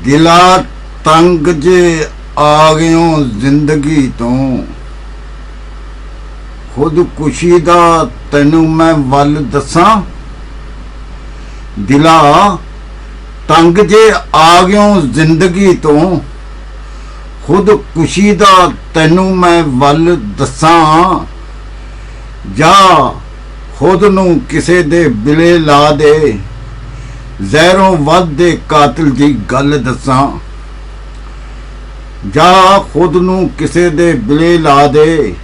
दिला तंग जे आ गयो जिंदगी तो खुदकुशी दा तैनू मैं वल दसा। दिला तंग जे आ गयो जिंदगी तो खुदकुशी दा तैनू मैं वल दसा। जा खुद नू किसे दे बिले ला दे ਜ਼ਹਿਰੋਂ ਵੱਧ ਦੇ ਕਾਤਲ ਦੀ ਗੱਲ ਦੱਸਾਂ। ਜਾ ਖੁਦ ਨੂੰ ਕਿਸੇ ਦੇ ਬਿਲੇ ਲਾ ਦੇ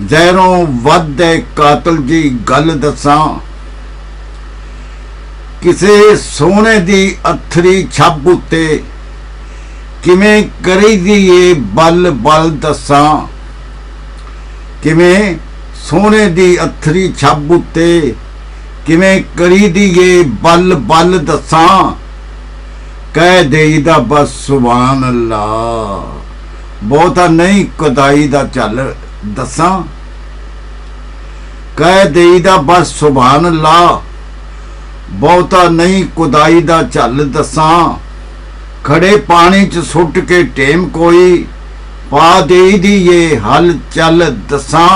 ਜ਼ਹਿਰੋਂ ਵੱਧ ਦੇ ਕਾਤਲ ਦੀ ਗੱਲ ਦੱਸਾਂ। ਕਿਸੇ ਸੋਹਣੇ ਦੀ ਅਥਰੀ ਛੱਬ ਉੱਤੇ ਕਿਵੇਂ ਕਰੀਦੀ ਏ ਬਲ ਬਲ ਦੱਸਾਂ। ਕਿਵੇਂ ਸੋਹਣੇ ਦੀ ਅਥਰੀ ਛੱਬ ਉੱਤੇ किवें करी दीए बल बल दसा। कह देईदा बस सुभान अल्लाह बहुता नहीं खुदाई दा चल दसा। कह देईदा बस सुभान अल्लाह बहुता नहीं खुदाई दा चल दसा। खड़े पानी च सुट के टेम कोई पा देई दीए हल चल दसा।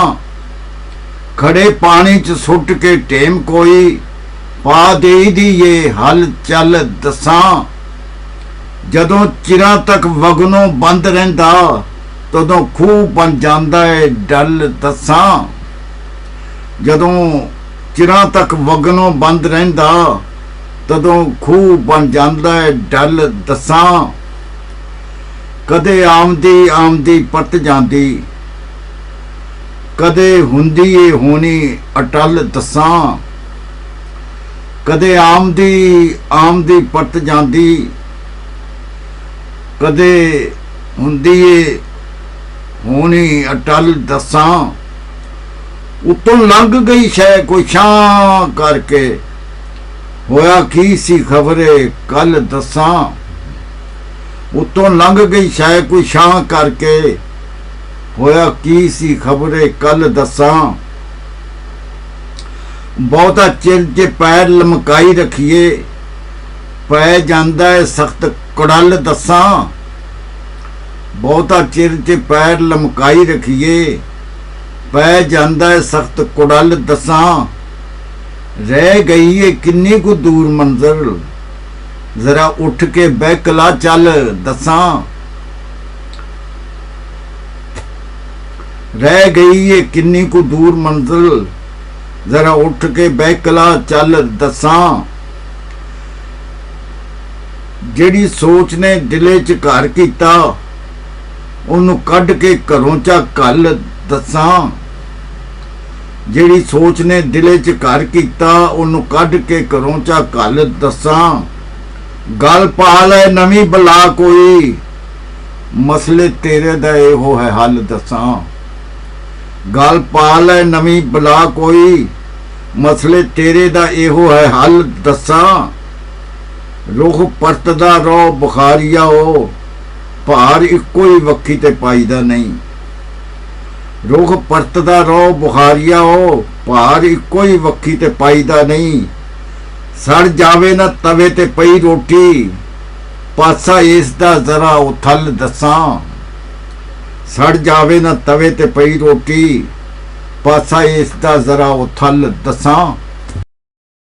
खड़े पानी च सुट के टेम कोई पा दे दीए हल चल दसा। जदों चिरां तक वगनों बंद रहिंदा तदों खूह बन जांदा है डल दसा। जदों चिरां तक वगनों बंद रहिंदा तदों खूह बन जांदा है डल दसा। कदे आमदी आमदी परत जांदी कदे हुंदी ए होनी अटल दसा। कदे आमदी आमदी परत जांदी कदे हुंदी ए होनी अटल दसा। उतों लंघ गई शै कोई छां करके होया की सी खबरे कल दसा। उतों लंघ गई शै कोई छां करके होया की सी खबरे कल दसा। बहुता चिर च पैर लमकाई रखिए पै जांदा है सख्त कुड़ल दसा। बहुता चिर च पैर लमकाई रखिए पै जांदा है सख्त कुड़ल दसा। रह गई है किन्नी को दूर मंजिल जरा उठ के बैकला चल दसा। रह गई है किन्नी को दूर मंजिल जरा उठ के बैकला चल दसा। जेड़ी सोच ने दिले च घर कीता ओनू कढ के घरों चा कल दसा। जेड़ी सोच ने दिले च घर कीता ओनू कढ के घरों चा कल दसा। गल पा लै नवी बला कोई मसले तेरे दा इहो है हल दसा। गल पा लै नवी बला कोई मसले तेरे दा इहो है हल दसा। रुख परतदा रहो बुखारिया हो भार इक्को ही वक्खी ते पाईदा नहीं। रुख परतदा रहो बुखारिया हो भार इक्को ही वक्खी ते पाईदा नहीं। सड़ जावे ना तवे ते पई रोटी पासा इसदा जरा उथल दसा। सड़ जावे ना तवे ते पई रोटी पासा इसदा जरा उथल दसा।